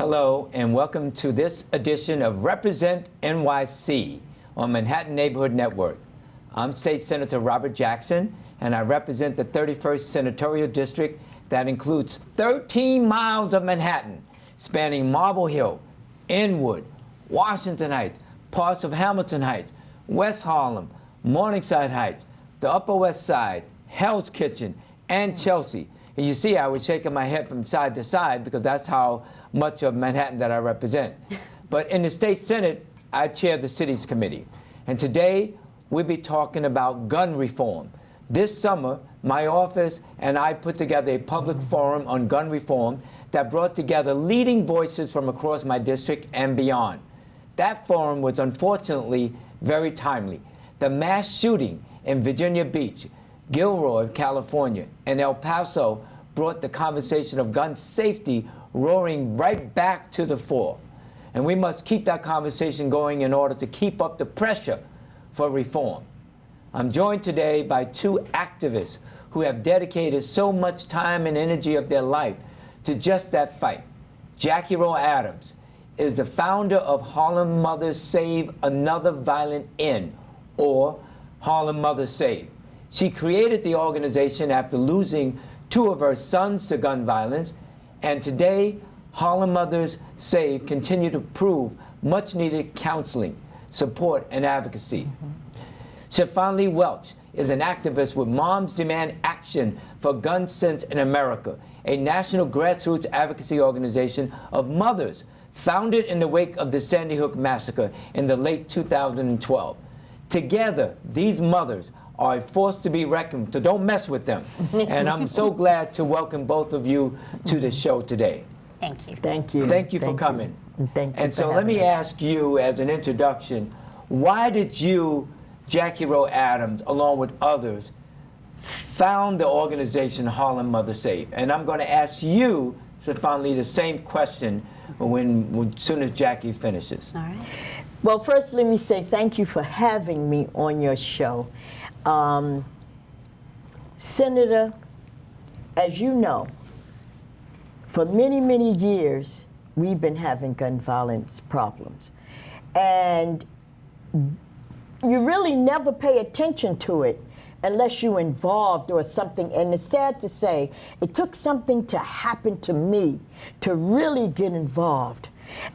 Hello, and welcome to this edition of Represent NYC on Manhattan Neighborhood Network. I'm State Senator Robert Jackson, and I represent the 31st Senatorial District that includes 13 miles of Manhattan, spanning Marble Hill, Inwood, Washington Heights, parts of Hamilton Heights, West Harlem, Morningside Heights, the Upper West Side, Hell's Kitchen, and Chelsea. And you see I was shaking my head from side to side because that's how much of Manhattan that I represent. But in the state Senate, I chair the city's committee. And today, we'll be talking about gun reform. This summer, my office and I put together a public forum on gun reform that brought together leading voices from across my district and beyond. That forum was unfortunately very timely. The mass shooting in Virginia Beach, Gilroy, California, and El Paso brought the conversation of gun safety roaring right back to the fore. And we must keep that conversation going in order to keep up the pressure for reform. I'm joined today by two activists who have dedicated so much time and energy of their life to just that fight. Jackie Rowe Adams is the founder of Harlem Mothers Save Another Violent End, or Harlem Mothers Save. She created the organization after losing two of her sons to gun violence, and today, Harlem Mothers Save continue to prove much-needed counseling, support, and advocacy. Shafali Welch is an activist with Moms Demand Action for Gun Sense in America, a national grassroots advocacy organization of mothers founded in the wake of the Sandy Hook massacre in the late 2012. Together, these mothers are a force to be reckoned with, so don't mess with them. And I'm so glad to welcome both of you to the show today. Thank you. Thank you. Thank you for coming. Thank you. And so let me ask you, as an introduction, why did you, Jackie Rowe Adams, along with others, found the organization Harlem Mothers Save? And I'm going to ask you, So finally, the same question as soon as Jackie finishes. All right. Well, first, let me say thank you for having me on your show. Senator, as you know, for many, many years, we've been having gun violence problems. And you really never pay attention to it unless you're involved or something. And it's sad to say, it took something to happen to me to really get involved.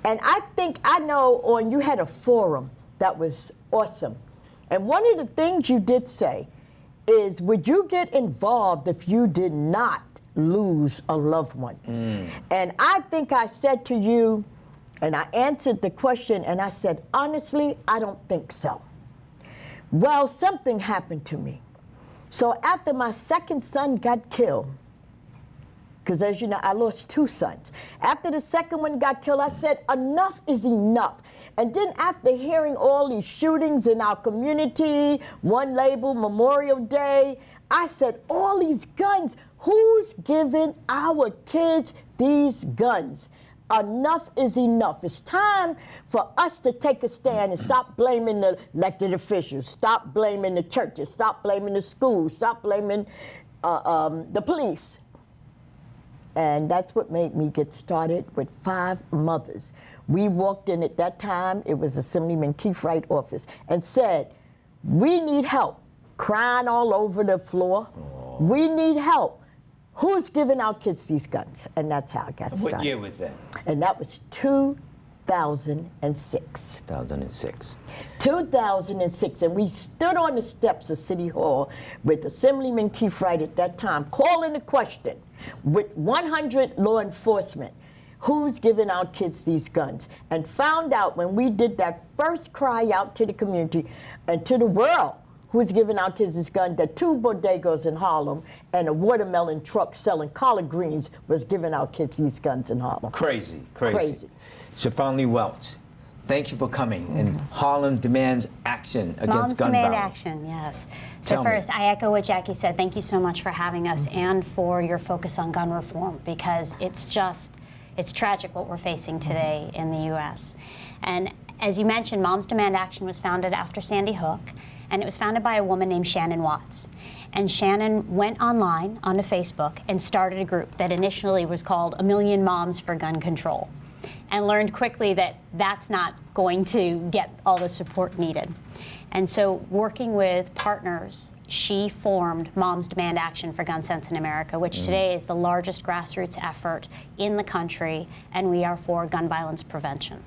And I think, I know you had a forum that was awesome. And one of the things you did say is, would you get involved if you did not lose a loved one? And I think I said to you, and I answered the question, and I said, honestly, I don't think so. Well, something happened to me. So after my second son got killed, because as you know, I lost 2 sons. After the second one got killed, I said, enough is enough. And then after hearing all these shootings in our community, one label, Memorial Day, I said, all these guns, who's giving our kids these guns? Enough is enough. It's time for us to take a stand and stop blaming the elected officials, stop blaming the churches, stop blaming the schools, stop blaming the police. And that's what made me get started with 5 mothers. We walked in at that time, it was Assemblyman Keith Wright's office, and said, we need help. Crying all over the floor. Aww. We need help. Who's giving our kids these guns? And that's how I got started. What year was that? And that was 2006. 2006. 2006, and we stood on the steps of City Hall with Assemblyman Keith Wright at that time, calling the question with 100 law enforcement, who's giving our kids these guns? And found out when we did that first cry out to the community and to the world, who's giving our kids this gun, that 2 bodegas in Harlem and a watermelon truck selling collard greens was giving our kids these guns in Harlem. Crazy, crazy. Crazy. Shafali Welch, thank you for coming. And Harlem demands action against Moms gun demand violence. action, yes. So first, I echo what Jackie said. Thank you so much for having us and for your focus on gun reform, because it's tragic what we're facing today in the U.S. And as you mentioned, Moms Demand Action was founded after Sandy Hook, and it was founded by a woman named Shannon Watts. And Shannon went online onto Facebook and started a group that initially was called A Million Moms for Gun Control, and learned quickly that that's not going to get all the support needed. And so working with partners, she formed Moms Demand Action for Gun Sense in America, which today is the largest grassroots effort in the country, and we are for gun violence prevention.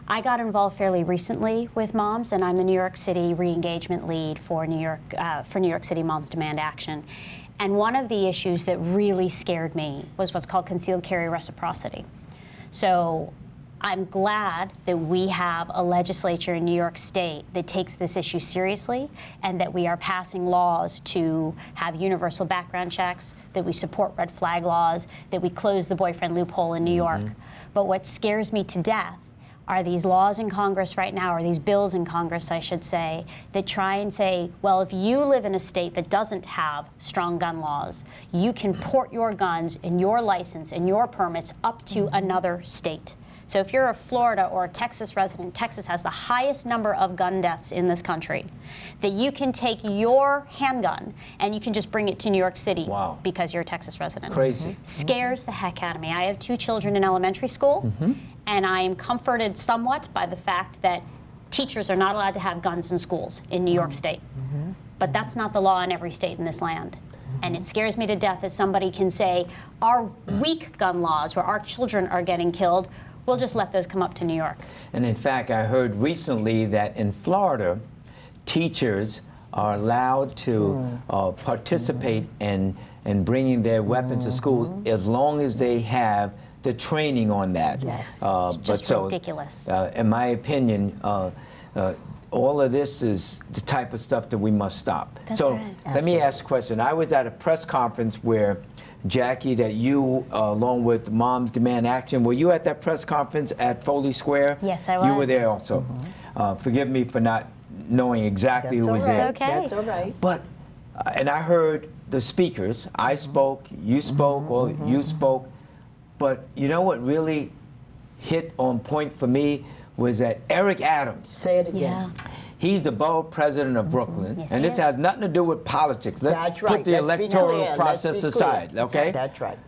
I got involved fairly recently with moms, and I'm the New York City re-engagement lead for New York City Moms Demand Action. And one of the issues that really scared me was what's called concealed carry reciprocity. So I'm glad that we have a legislature in New York State that takes this issue seriously, and that we are passing laws to have universal background checks, that we support red flag laws, that we close the boyfriend loophole in New York. But what scares me to death are these laws in Congress right now, or these bills in Congress, I should say, that try and say, well, if you live in a state that doesn't have strong gun laws, you can port your guns and your license and your permits up to another state. So if you're a Florida or a Texas resident, Texas has the highest number of gun deaths in this country, that you can take your handgun and you can just bring it to New York City. Wow. Because you're a Texas resident. Crazy. Scares the heck out of me. I have 2 children in elementary school, and I am comforted somewhat by the fact that teachers are not allowed to have guns in schools in New York State. But that's not the law in every state in this land. And it scares me to death that somebody can say, our weak gun laws, where our children are getting killed, we'll just let those come up to New York. And in fact, I heard recently that in Florida, teachers are allowed to participate in bringing their weapons to school as long as they have the training on that. Yes. Just ridiculous. In my opinion, all of this is the type of stuff that we must stop. That's so right. let me ask a question. I was at a press conference where Jackie, that you, along with Moms Demand Action, were you at that press conference at Foley Square? Yes, I was. You were there also. Forgive me for not knowing exactly who was there. That's okay. That's all right. But, and I heard the speakers. I spoke, you spoke, or you spoke. But you know what really hit on point for me was that Eric Adams. Say it again. Yeah. He's the borough president of Brooklyn, Yes, and he this is. has nothing to do with politics. Let's That's right. put the Let's be electoral clear. process Let's be clear. aside, okay? That's right.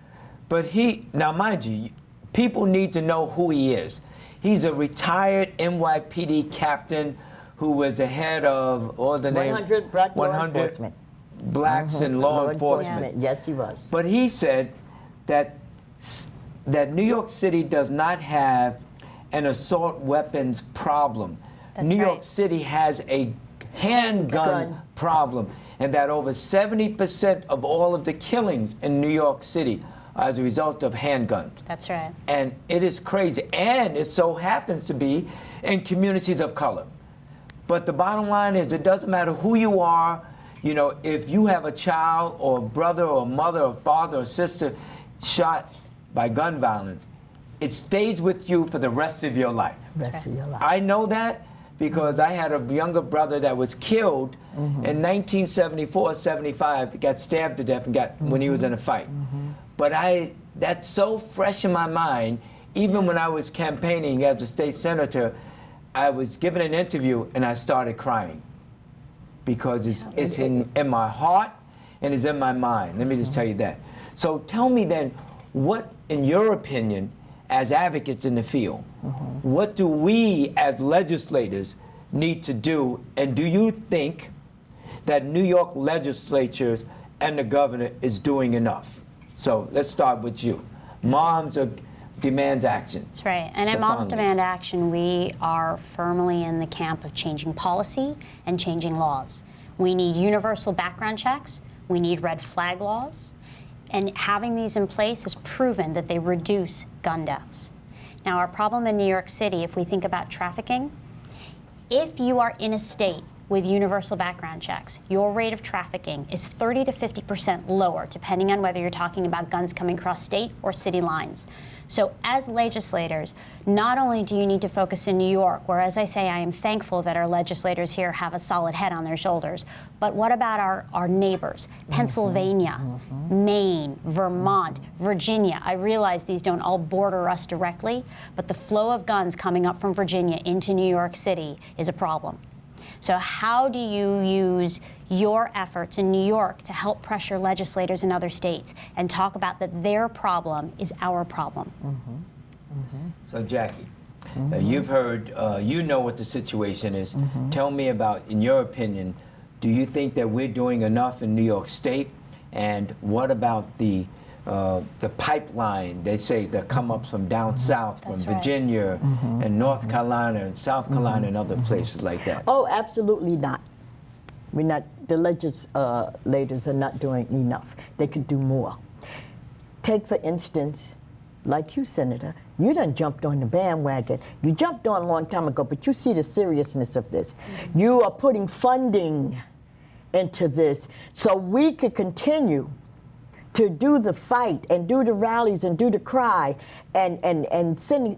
But now mind you, people need to know who he is. He's a retired NYPD captain who was the head of, what was the name? 100 black law enforcement. Blacks in law enforcement. Yes, he was. But he said that New York City does not have an assault weapons problem. That's New York right. City has a handgun Gun. problem, and that over 70% of all of the killings in New York City are as a result of handguns. That's right. And it is crazy. And it so happens to be in communities of color. But the bottom line is, it doesn't matter who you are. You know, if you have a child or a brother or a mother or father or sister shot by gun violence, it stays with you for the rest of your life. Rest of your life. I know that because I had a younger brother that was killed in 1974, 75, got stabbed to death when he was in a fight. But that's so fresh in my mind. Even when I was campaigning as a state senator, I was given an interview and I started crying because it's in my heart and it's in my mind. Let me just tell you that. So tell me then, what, in your opinion, as advocates in the field, what do we as legislators need to do? And do you think that New York legislatures and the governor is doing enough? So let's start with you. Moms demands action. That's right. And at Moms Demand Action, we are firmly in the camp of changing policy and changing laws. We need universal background checks. We need red flag laws. And having these in place has proven that they reduce gun deaths. Now, our problem in New York City, if we think about trafficking, if you are in a state with universal background checks, your rate of trafficking is 30 to 50% lower, depending on whether you're talking about guns coming across state or city lines. So as legislators, not only do you need to focus in New York, where, as I say, I am thankful that our legislators here have a solid head on their shoulders, but what about our neighbors? Pennsylvania, Maine, Vermont, Virginia. I realize these don't all border us directly, but the flow of guns coming up from Virginia into New York City is a problem. So how do you use your efforts in New York to help pressure legislators in other states and talk about that their problem is our problem? So Jackie, you've heard, you know what the situation is. Tell me about, in your opinion, do you think that we're doing enough in New York State? And what about the pipeline, they say, that come up from down south, from That's right. Virginia and North Carolina and South Carolina and other places like that? Oh, absolutely not. We're not, the legislators are not doing enough. They could do more. Take, for instance, like you, Senator, you done jumped on the bandwagon. You jumped on a long time ago, but you see the seriousness of this. You are putting funding into this so we could continue to do the fight and do the rallies and do the cry and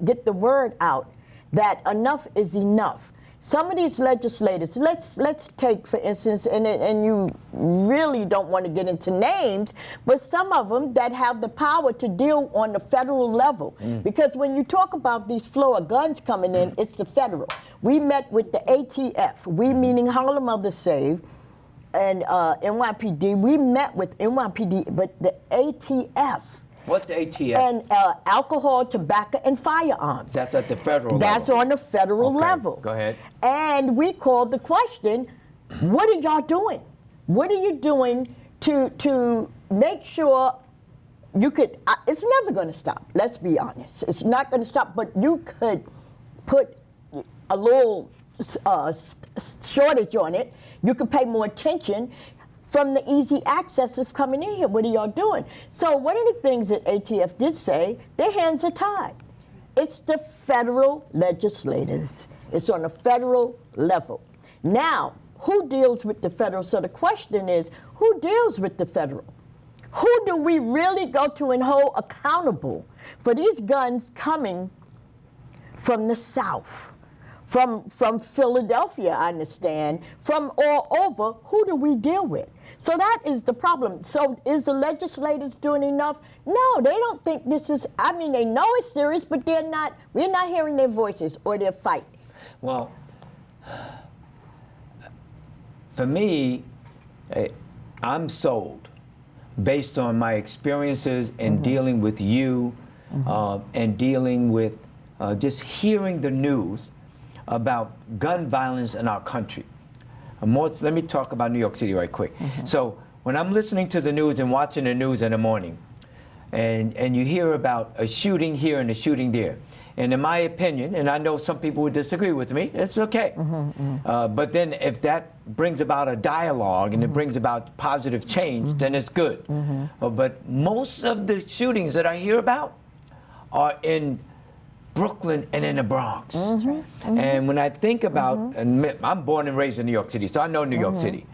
get the word out that enough is enough. Some of these legislators, let's take, for instance, and you really don't want to get into names, but some of them that have the power to deal on the federal level. Because when you talk about these flow of guns coming in, it's the federal. We met with the ATF, we meaning Harlem Mothers Save, and NYPD. We met with NYPD, but the ATF. What's the ATF? And alcohol, tobacco, and firearms. That's at the federal level. That's on the federal level. Go ahead. And we called the question, what are y'all doing? What are you doing to make sure you could, it's never going to stop, let's be honest. It's not going to stop, but you could put a little shortage on it. You could pay more attention from the easy access of coming in here. What are y'all doing? So one of the things that ATF did say, their hands are tied. It's the federal legislators. It's on a federal level. Now, who deals with the federal? So the question is, who deals with the federal? Who do we really go to and hold accountable for these guns coming from the South? From Philadelphia, I understand, from all over, who do we deal with? So that is the problem. So is the legislators doing enough? No, they don't think this is, I mean, they know it's serious, but we're not hearing their voices or their fight. Well, for me, I'm sold based on my experiences in dealing with you and dealing with just hearing the news about gun violence in our country. Let me talk about New York City right quick. So when I'm listening to the news and watching the news in the morning, and you hear about a shooting here and a shooting there, and in my opinion, and I know some people would disagree with me, it's okay. But then if that brings about a dialogue and it brings about positive change, then it's good. But most of the shootings that I hear about are in Brooklyn and in the Bronx. And when I think about, and I'm born and raised in New York City, so I know New York City.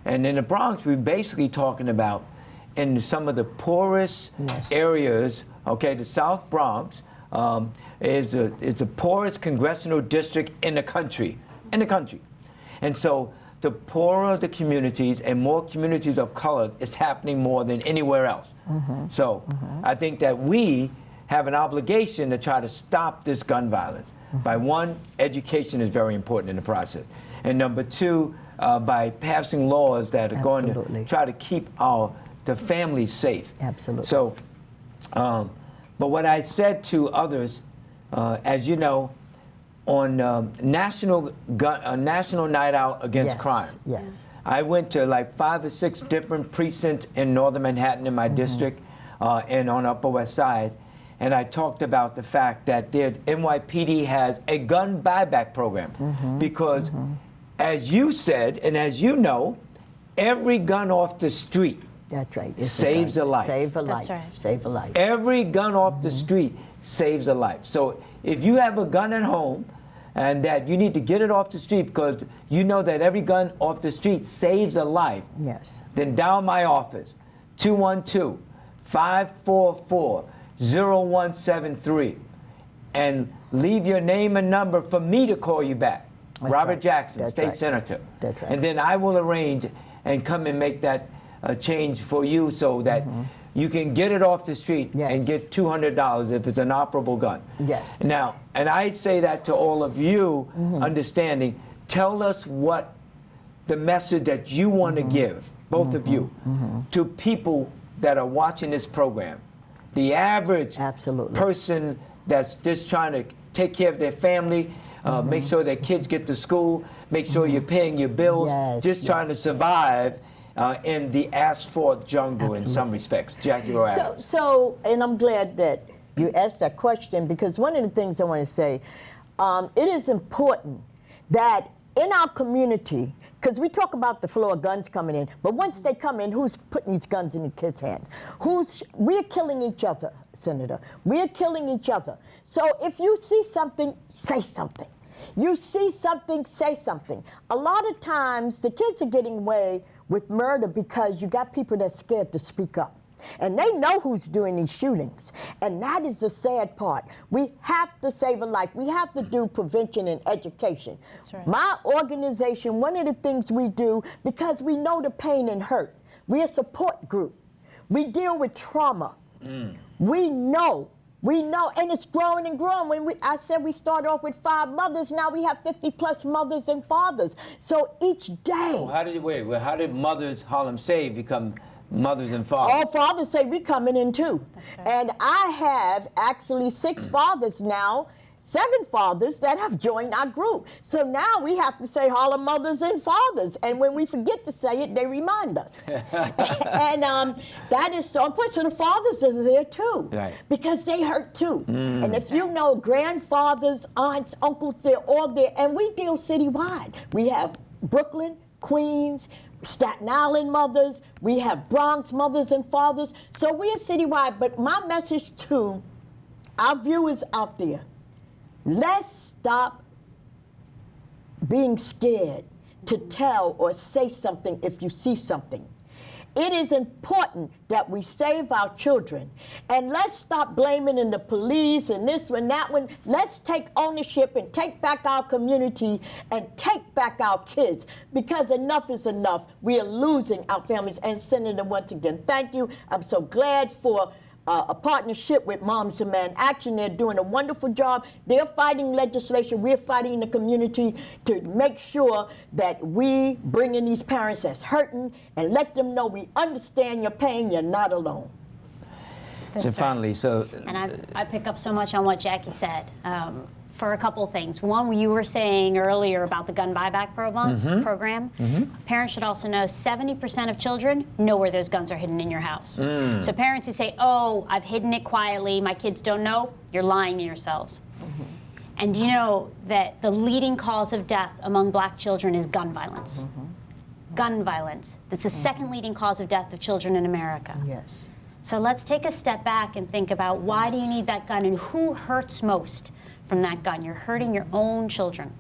And in the Bronx, we're basically talking about in some of the poorest areas, okay, the South Bronx is a poorest congressional district in the country, And so the poorer the communities and more communities of color, it's happening more than anywhere else. So I think that we have an obligation to try to stop this gun violence. By one, education is very important in the process. And number two, by passing laws that are going to try to keep the families safe. Absolutely. So, but what I said to others, as you know, on National Night Out Against Crime, I went to like 5 or 6 different precincts in northern Manhattan in my district and on Upper West Side. And I talked about the fact that the NYPD has a gun buyback program because, as you said, and as you know, every gun off the street saves a life. Save a life. That's right. Save a life. Every gun off the street saves a life. So if you have a gun at home and that you need to get it off the street because you know that every gun off the street saves a life, then dial my office, 212-544-0173, and leave your name and number for me to call you back. Robert Jackson, State Senator. That's right. And then I will arrange and come and make that change for you so that you can get it off the street and get $200 if it's an operable gun. Now, and I say that to all of you, understanding, tell us what the message that you want to give, both of you, to people that are watching this program. The average person that's just trying to take care of their family, make sure their kids get to school, make sure you're paying your bills, just trying to survive in the asphalt jungle in some respects. Jackie Rowe. So, and I'm glad that you asked that question because one of the things I want to say, it is important that in our community, because we talk about the flow of guns coming in, but once they come in, who's putting these guns in the kids' hands? We're killing each other, Senator. We're killing each other. So if you see something, say something. You see something, say something. A lot of times, the kids are getting away with murder because you got people that's scared to speak up. And they know who's doing these shootings. And that is the sad part. We have to save a life. We have to do prevention and education. That's right. My organization, one of the things we do, because we know the pain and hurt, we're a support group. We deal with trauma. We know, and it's growing and growing. I said we started off with 5 mothers, now we have 50 plus mothers and fathers. So each day. Oh, how did Mothers Harlem Save become mothers and fathers? All fathers say we coming in too. Right. And I have actually 6 fathers now, 7 fathers that have joined our group. So now we have to say Harlem mothers and fathers. And when we forget to say it, they remind us. And that is so important. So the fathers are there too. Right. Because they hurt too. And if you know grandfathers, aunts, uncles, they're all there. And we deal citywide. We have Brooklyn, Queens, Staten Island mothers, we have Bronx mothers and fathers, so we're citywide. But my message to our viewers out there, let's stop being scared to tell or say something if you see something. It is important that we save our children. And let's stop blaming in the police and this one, that one. Let's take ownership and take back our community and take back our kids, because enough is enough. We are losing our families. And Senator, once again, thank you. I'm so glad for a partnership with Moms Demand Action. They're doing a wonderful job. They're fighting legislation. We're fighting in the community to make sure that we bring in these parents that's hurting and let them know we understand your pain. You're not alone. So finally, and I pick up so much on what Jackie said. For a couple of things. One, you were saying earlier about the gun buyback program. Parents should also know 70% of children know where those guns are hidden in your house. So parents who say, oh, I've hidden it quietly, my kids don't know, you're lying to yourselves. And do you know that the leading cause of death among black children is gun violence? Gun violence. That's the second leading cause of death of children in America. Yes. So let's take a step back and think about, why do you need that gun and who hurts most from that gun? You're hurting your own children.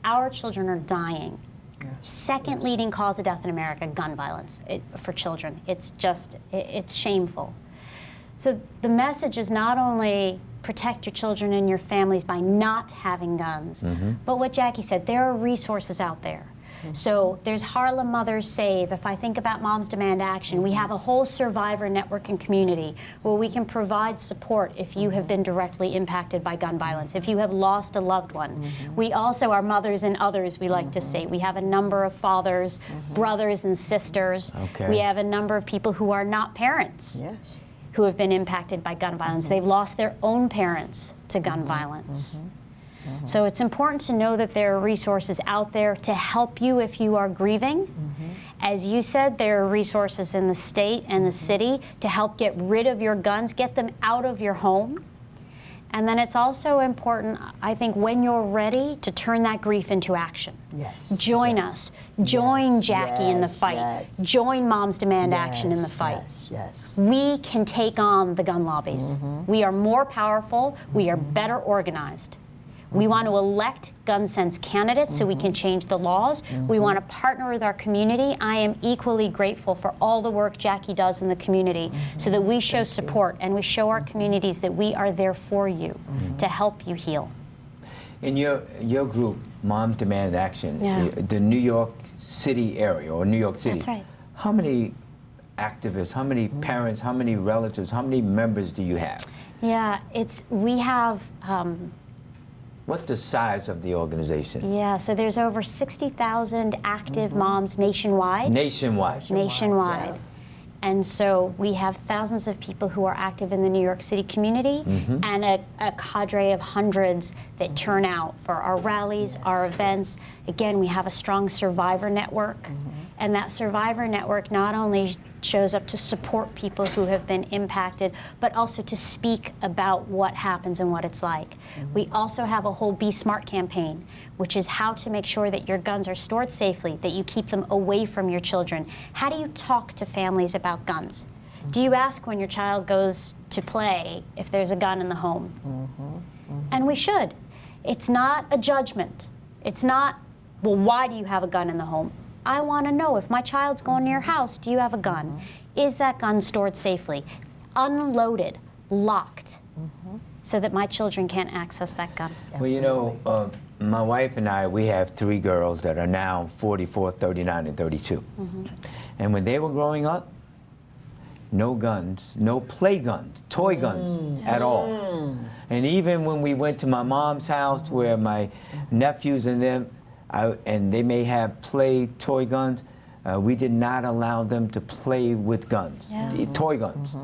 Our children are dying. Yes. Second leading cause of death in America, gun violence for children. It's just, it's shameful. So the message is not only protect your children and your families by not having guns, but what Jackie said, there are resources out there. So there's Harlem Mothers Save. If I think about Moms Demand Action, we have a whole survivor network and community where we can provide support if you have been directly impacted by gun violence, if you have lost a loved one. We also are mothers and others, we like to say. We have a number of fathers, brothers and sisters. We have a number of people who are not parents who have been impacted by gun violence. They've lost their own parents to gun violence. So it's important to know that there are resources out there to help you if you are grieving. As you said, there are resources in the state and the city to help get rid of your guns, get them out of your home. And then it's also important, I think, when you're ready, to turn that grief into action. Join us. Join Jackie in the fight. Join Moms Demand Action in the fight. We can take on the gun lobbies. We are more powerful. We are better organized. We want to elect gun sense candidates so we can change the laws. We want to partner with our community. I am equally grateful for all the work Jackie does in the community so that we show support and we show our communities that we are there for you to help you heal. In your group, Mom Demand Action, the New York City area, or New York City, that's right. How many activists, how many parents, how many relatives, how many members do you have? Yeah, we have... What's the size of the organization? Yeah, so there's over 60,000 active moms nationwide. Nationwide. And so we have thousands of people who are active in the New York City community and a cadre of hundreds that turn out for our rallies, our events. Again, we have a strong survivor network. And that survivor network not only shows up to support people who have been impacted, but also to speak about what happens and what it's like. We also have a whole Be Smart campaign, which is how to make sure that your guns are stored safely, that you keep them away from your children. How do you talk to families about guns? Do you ask when your child goes to play if there's a gun in the home? And we should. It's not a judgment. It's not, well, why do you have a gun in the home? I want to know, if my child's going to your house, do you have a gun? Is that gun stored safely, unloaded, locked, so that my children can't access that gun? Well, you know, my wife and I, we have 3 girls that are now 44, 39, and 32. And when they were growing up, no guns, no play guns, toy guns at all. And even when we went to my mom's house where my nephews and them, and they may have play toy guns, we did not allow them to play with guns, toy guns.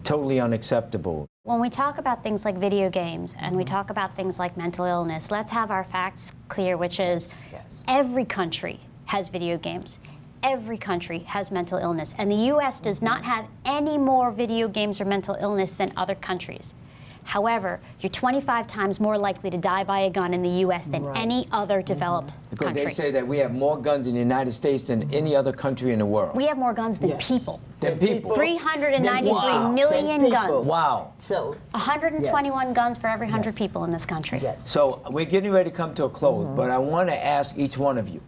Totally unacceptable. When we talk about things like video games and we talk about things like mental illness, let's have our facts clear, which is every country has video games. Every country has mental illness. And the U.S. does not have any more video games or mental illness than other countries. However, you're 25 times more likely to die by a gun in the U.S. than any other developed because country. They say that we have more guns in the United States than any other country in the world. We have more guns than people. Than people. 393 million guns. Wow. So 121 guns for every 100 people in this country. So we're getting ready to come to a close, but I want to ask each one of you.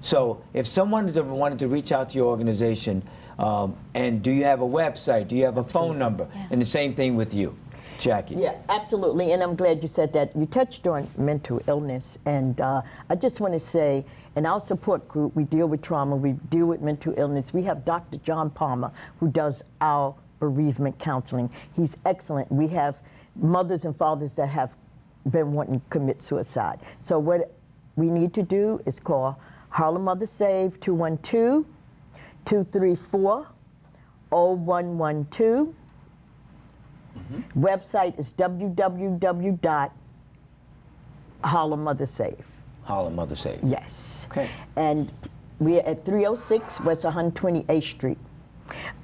So if someone wanted to reach out to your organization, And do you have a website? Do you have a phone number? Yes. And the same thing with you, Jackie. Yeah, absolutely, and I'm glad you said that. You touched on mental illness, and I just want to say, in our support group, we deal with trauma, we deal with mental illness. We have Dr. John Palmer, who does our bereavement counseling. He's excellent. We have mothers and fathers that have been wanting to commit suicide. So what we need to do is call Harlem Mother Save 212-234-0112. Website is www.Harlem Mother Save. Harlem Mother Save. Yes. Okay. And we're at 306 West 128th Street.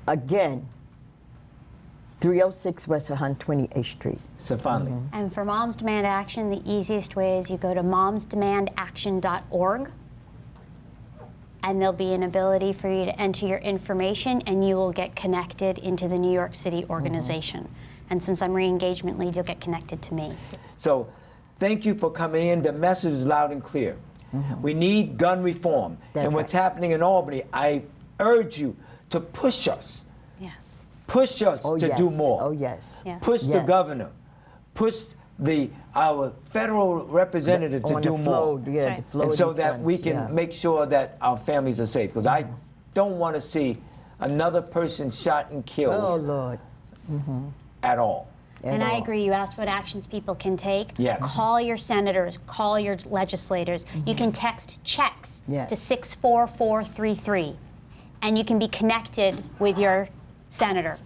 Again, 306 West 128th Street. So finally, And for Moms Demand Action, the easiest way is you go to momsdemandaction.org, and there'll be an ability for you to enter your information, and you will get connected into the New York City organization. And since I'm re-engagement lead, you'll get connected to me. so thank you for coming in. The message is loud and clear. We need gun reform. That's and what's right. happening in Albany, I urge you to push us. Yes. Push us Oh, to yes. do more. Oh, yes. Yeah. Push the Yes. governor. Push our federal representative to On do the more. flow, yeah, That's right. the flow And of so these that guns, we can yeah. make sure that our families are safe. Because I don't want to see another person shot and killed Oh, Lord. at all. And At I all. agree. You asked what actions people can take. Yes. Call your senators, call your legislators. You can text checks Yes. to 64433, and you can be connected with your senator.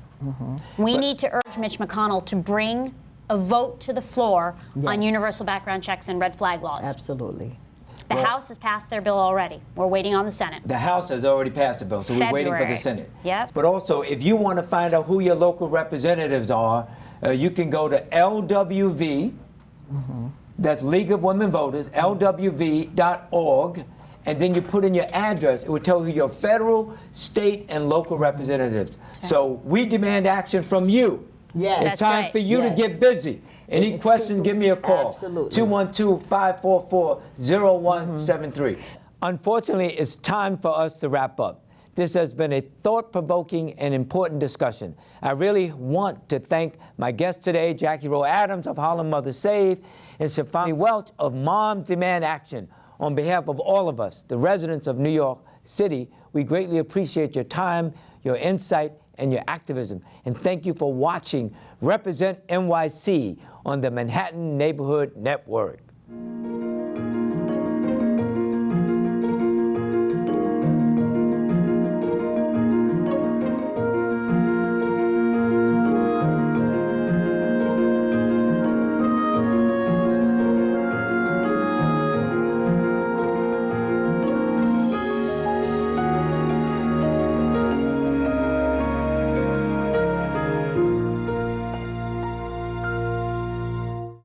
We need to urge Mitch McConnell to bring a vote to the floor on Yes. universal background checks and red flag laws. Absolutely. The Well- House has passed their bill already. We're waiting on the Senate. The House has already passed the bill, so we're waiting for the February. Senate. Yep. But also, if you want to find out who your local representatives are, you can go to LWV, that's League of Women Voters, LWV.org, and then you put in your address. It will tell you your federal, state, and local representatives. So we demand action from you. Yes. It's That's time right. for you to Yes. get busy. Any It's questions, people- give me a call. Absolutely. 212-544-0173. Unfortunately, it's time for us to wrap up. This has been a thought-provoking and important discussion. I really want to thank my guests today, Jackie Rowe Adams of Harlem Mother Save and Shafani Welch of Moms Demand Action. On behalf of all of us, the residents of New York City, we greatly appreciate your time, your insight, and your activism. And thank you for watching Represent NYC on the Manhattan Neighborhood Network.